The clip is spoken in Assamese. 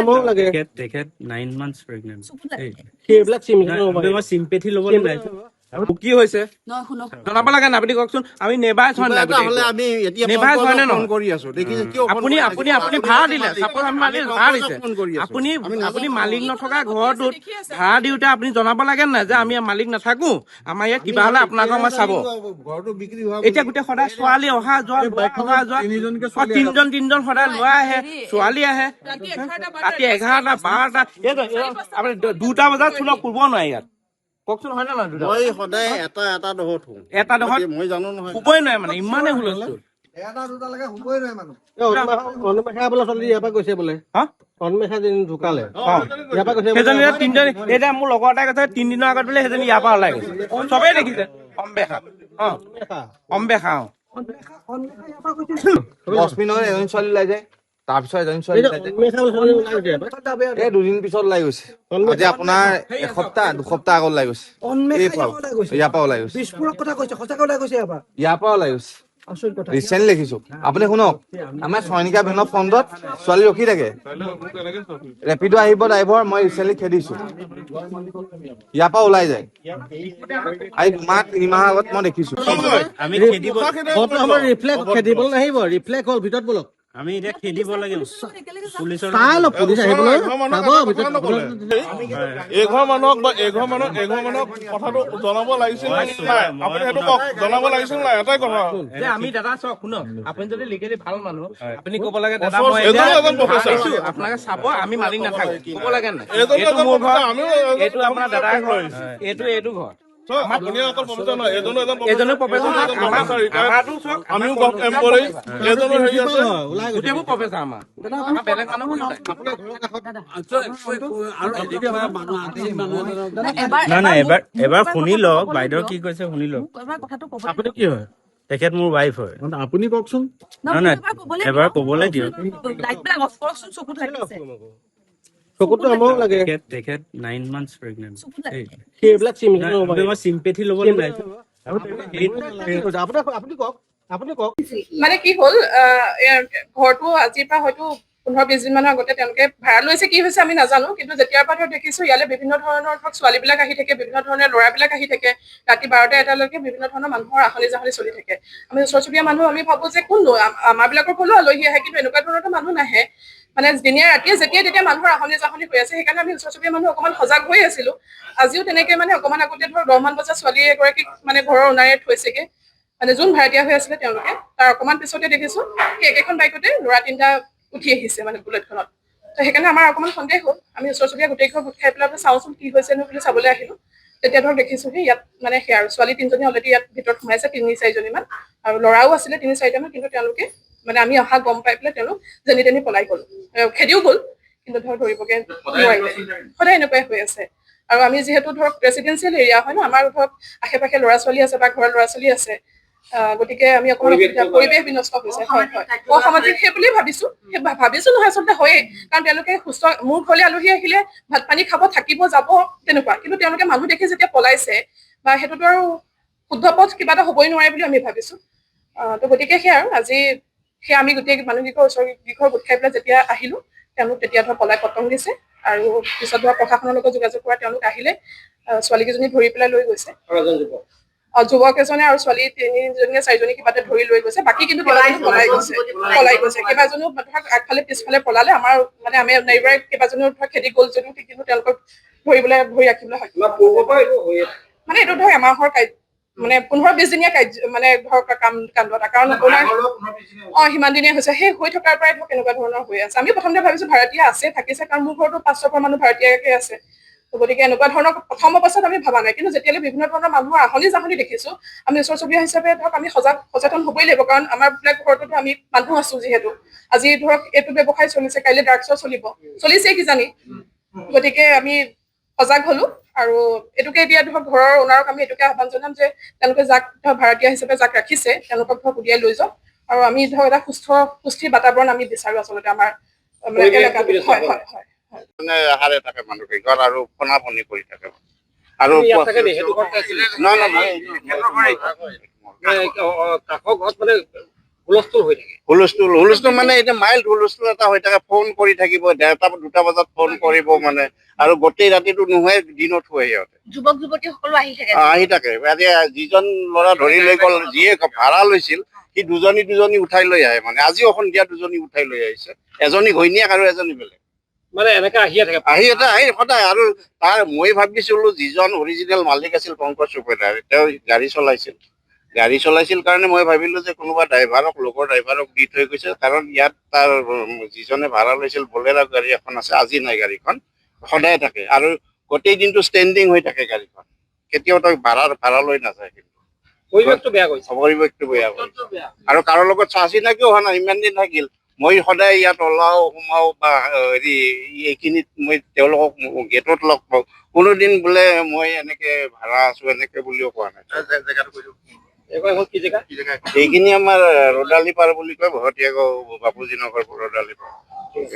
আমাক লাগে তেখেত 9 months pregnant সেইবিলাক চিম্পেথি ল'ব নাই কি হৈছে জনাব লাগে না আপুনি কওকচোন আমি নেবাইছ হয় নাই আমি এতিয়া নেবাইছ হয় নে ফোন নহয় কৰি আছো দেখিছে কিয় আপুনি আপুনি আপুনি ভাড়া দিলে চাপোজ আমি মালিক ভাড়া দিছে আপুনি আপুনি মালিক নথকা ঘৰটোত ভাড়া দিওঁতে আপুনি জনাব লাগে নাই যে আমি মালিক নাথাকো আমাৰ ইয়াত কিবা হ'লে আপোনাক আমাৰ চাব ঘৰটো বিক্ৰী হোৱা এতিয়া গোটেই সদায় ছোৱালী অহা যোৱা তিনিজন সদায় ল'ৰা আহে ছোৱালী আহে ৰাতি 11টা 12টা আপুনি 2টা বজাত চোনক শুব নোৱাৰে ইয়াত কওকচোন হয় নে নহয় মই সদায় এটা দহত শুওঁ এটা দহত মই জানো নহয় শুবই নোৱাৰে মানে ইমানেই হুলস্থুল এটা দুটালৈকে শুবই নোৱাৰে মানুহ অনুমেখা বোলে ছোৱালী ইয়াৰ পৰা গৈছে বোলে অনুমেখা যেন ঢুকালে ইয়াৰ পৰা গৈছে সেইজনী তিনিজনী এতিয়া মোৰ লগৰ এটাই কৈছে 3 দিনৰ আগত বোলে সেইজনী ইয়াৰ পৰা ওলাই গৈছে চবেই দেখিছে অম্বেখা অম্বেখা 10 মিনিট এজনী ছোৱালী ওলাই যায় তাৰপিছত এজনী ছোৱালী এই 2 দিন পিছত ওলাই গৈছে আজি আপোনাৰ এসপ্তাহ 2 সপ্তাহ আগত ওলাই গৈছে ইয়াৰ পৰা ওলাই গৈছে বিস্ফোৰক কথা কৈছে সঁচাকৈ ওলাই গৈছে ইয়াৰ পৰা ওলাই গৈছে ৰিচেণ্ট লিখিছো আপুনি শুনক আমাৰ ছয়নিকা ভেনৰ ফ্ৰণ্টত ছোৱালী ৰখি থাকে ৰেপিডো আহিব ড্ৰাইভাৰ মই ৰিচেণ্টলি খেদিছো ইয়াৰ পৰা ওলাই যায় আজি 2 মাহ 3 মাহ আগত মই দেখিছো আমি খেদিবলৈ নাহিব ৰিফ্লেক্ট হ'ল ভিতৰত বলক আমি এতিয়া খেদিব লাগে পুলিচৰ পুলিচ আহিবলৈ এঘৰ মানুহক বা এঘৰ মানুহক কথাটো জনাব লাগিছিল নাই আপুনি সেইটো কওক জনাব লাগিছিল নাই এটাই কথা যে আমি দাদা চাওক শুনক আপুনি যদি লিগেলি ভাল মানুহ আপুনি ক'ব লাগে দাদা মই আপোনাকে চাব আমি মালিক নাথাকো ক'ব লাগে নাই এইটো মোৰ ঘৰ এইটো আপোনাৰ দাদাৰ ঘৰ এইটো ঘৰ এজনে প্ৰফেচৰ আমিও এমপ্লয়ী এজনৰ হেৰি আছে গোটেইবোৰ প্ৰফেচৰ আমাৰ বেলেগ মানুহ নাই এবাৰ শুনি লওক বাইদেউ কি কৈছে শুনি লওক আপুনি কি হয় তেখেত মোৰ ৱাইফ হয় আপুনি কওকচোন নাই এবাৰ ক'বলৈ দিয়ক চকুতো আমাক লাগে তেখেত 9 months pregnant সেইবিলাক চিম্পেথি ল'ব নাই আপুনি কওক মানে কি হ'ল ঘৰটো আজিৰ পৰা হয়তো 15-20 দিন মানৰ আগতে তেওঁলোকে ভাড়া লৈছে কি হৈছে আমি নাজানো কিন্তু যেতিয়াৰ পৰা দেখিছো ইয়ালে বিভিন্ন ধৰণৰ ছোৱালীবিলাক আহি থাকে বিভিন্ন ধৰণৰ ল'ৰাবিলাক আহি থাকে ৰাতি 12টা 1টালৈকে বিভিন্ন ধৰণৰ মানুহৰ আহলি জাহলি চলি থাকে আমি ওচৰ চুবুৰীয়া মানুহ আমি ভাবো যে কোননো আমাৰ বিলাকৰ ঘৰলৈ আলহী আহে কিন্তু এনেকুৱা ধৰণৰতো মানুহ নাহে মানে দিনে ৰাতিয়ে যেতিয়া মানুহৰ আহলি জাহলি হৈ আছে সেইকাৰণে আমি ওচৰ চুবুৰীয়া মানুহ অকণমান সজাগ হৈ আছিলো আজিও তেনেকে মানে অকণমান আগতে ধৰ 10 মান বজাত ছোৱালী এগৰাকীক মানে ঘৰৰ ওনাৰে থৈছেগে মানে যোন ভাড়াতীয়া হৈ আছিলে তেওঁলোকে তাৰ অকণমান পিছতে দেখিছো সেই একেখন বাইকতে ল'ৰা 3টা উঠি আহিছে মানে বুলেটখনত তো সেইকাৰণে আমাৰ অকণমান সন্দেহ হ'ল আমি ওচৰ চুবুৰীয়া গোটেই ঘৰ গোট খাই পেলাই চাওঁচোন কি হৈছেনো বুলি চাবলৈ আহিলো তেতিয়া ধৰক দেখিছো যে ইয়াত মানে সেয়া আৰু ছোৱালী 3জনী অলৰেডি ইয়াত ভিতৰত সোমাইছে 3-4জনীমান আৰু ল'ৰাও আছিলে 3-4টামান কিন্তু তেওঁলোকে মানে আমি অহা গম পাই পেলাই তেওঁলোক যেনি তেনি পলাই গ'ল খেদিও গ'ল কিন্তু ধৰক ধৰিবগে নোৱাৰিলে সদায় এনেকুৱাই হৈ আছে আৰু আমি যিহেতু ধৰক ৰেচিডেঞ্চিয়েল এৰিয়া হয় ন আমাৰ ধৰক আশে-পাশে ল'ৰা ছোৱালী আছে বা ঘৰৰ ল'ৰা ছোৱালী আছে গতিকে আমি অকণমান পৰিৱেশ বিনষ্ট হৈছে হয় অসামাজিক সেই বুলি ভাবিছো নহয় আচলতে হয়েই কাৰণ তেওঁলোকে সুস্থ মোৰ ঘৰলৈ আলহী আহিলে ভাত পানী খাব থাকিব যাব তেনেকুৱা কিন্তু তেওঁলোকে মানুহ দেখি যেতিয়া পলাইছে বা সেইটোতো আৰু শুদ্ধ পথ কিবা এটা হ'বই নোৱাৰে বুলি আমি ভাবিছো তো গতিকে সেয়া আৰু আজি সেয়া আমি গোটেই মানুহকেইঘৰ ওচৰ কেইঘৰ গোট খাই পেলাই যেতিয়া আহিলো তেওঁলোক তেতিয়া ধৰক পলাই পতং দিছে আৰু পিছত ধৰক প্ৰশাসনৰ লগত যোগাযোগ কৰা তেওঁলোক আহিলে ছোৱালীকেইজনী ধৰি পেলাই লৈ গৈছে যুৱক এজনে আৰু ছোৱালী 3-4জনী কিবা এটা ধৰি লৈ গৈছে বাকী কিন্তু কেইবাজনো পলাই গৈছে কেইবাজনো ধৰক আগফালে পিছফালে পলালে আমাৰ মানে আমি নেইবাৰ কেইবাজনো ধৰক খেদি গ'ল যদিও কিন্তু তেওঁলোকক ধৰি ৰাখিবলৈ হয় মানে এইটো ধৰক এমাহৰ মানে 15-20 দিনীয়া মানে ধৰক কাণ্ড এটা কাৰণ সিমান দিনে হৈছে সেই হৈ থকাৰ পৰাই ধৰক এনেকুৱা ধৰণৰ হৈ আছে আমি প্ৰথমতে ভাবিছো ভাড়াতীয়া আছে থাকিছে কাৰণ মোৰ ঘৰতো 5-6 ঘৰ মানুহ ভাড়াতীয়াকে আছে গতিকে এনেকুৱা ধৰণৰ প্ৰথম অৱস্থাত আমি ভাবা নাই কিন্তু যেতিয়ালৈ বিভিন্ন ধৰণৰ মানুহৰ আহলি জাহলি দেখিছো আমি ওচৰ চুবুৰীয়া হিচাপে ধৰক আমি সচেতন হ'বই লাগিব কাৰণ আমাৰ বিলাক ঘৰটোতো আমি মানুহ আছো যিহেতু আজি ধৰক এইটো ব্যৱসায় চলিছে কাইলৈ ড্ৰাগছৰ চলিছে কিজানি গতিকে আমি সজাগ হলো আৰু এইটোকে এতিয়া ধৰক ঘৰৰ ওনাৰক আমি এইটোকে আহ্বান জনাম যে তেওঁলোকে যাক ধৰক ভাড়াতীয়া হিচাপে যাক ৰাখিছে তেওঁলোকক ধৰক উলিয়াই লৈ যাওক আৰু আমি ধৰক এটা সুস্থিৰ বাতাবৰণ আমি বিচাৰো আচলতে আমাৰ এলেকাত হয় মানে হাৰে থাকে মানুহকেইঘৰ আৰু ফোনা-ফনি কৰি থাকে আৰু কাষৰ ঘৰত মানে হুলস্থুল মানে এতিয়া মাইল্ড হুলস্থুল এটা হৈ থাকে, ফোন কৰি থাকিব 1:30-2টা বজাত ফোন কৰিব মানে, আৰু গোটেই ৰাতিটো নোহোৱাই দিনত শুৱে সিহঁতে। যুৱক যুৱতী সকলো আহি থাকে। আহি থাকে। এতিয়া যিজন ল'ৰা ধৰি লৈ গ'ল, যিয়ে ভাড়া লৈছিল, সি দুজনী উঠাই লৈ আহে মানে, আজিও সন্ধিয়া 2জনী উঠাই লৈ আহিছে, এজনী ঘৈণীয়েক আৰু এজনী বেলেগ। মানে এনেকে আহিয়ে থাকে আহি সদায়। আৰু তাৰ মই ভাবিছিলো যিজন অৰিজিনেল মালিক আছিল পংকজ চুপেদাৰ, তেওঁ গাড়ী চলাইছিল কাৰণে মই ভাবিলো যে কোনোবা ড্ৰাইভাৰক, লগৰ ড্ৰাইভাৰক দি থৈ গৈছে, কাৰণ ইয়াত তাৰ যিজনে ভাড়া লৈছিল বলেৰো গাড়ী এখন আছে, আজি নাই গাড়ীখন, সদায় থাকে আৰু গোটেই দিনটো ষ্টেণ্ডিং হৈ থাকে গাড়ীখন, কেতিয়াও তই ভাড়া লৈ নাযায়। কিন্তু পৰিৱেশটো বেয়া কৰিছে। পৰিৱেশটো বেয়া কৰিছে আৰু কাৰো লগত চিনাকিও হোৱা নাই, ইমান দিন থাকিল। মই সদায় ইয়াত ওলাও সোমাও বা হেৰি এইখিনিত মই তেওঁলোকক গেটত লগ পাওঁ, কোনোদিন বোলে মই এনেকে ভাড়া আছো এনেকে বুলিও কোৱা নাই। এইখিনি আমাৰ ৰদালি পাৰ বুলি কয়, ভৰতীয়া গাঁও, বাপুজী নগৰ ৰদালি পাৰ।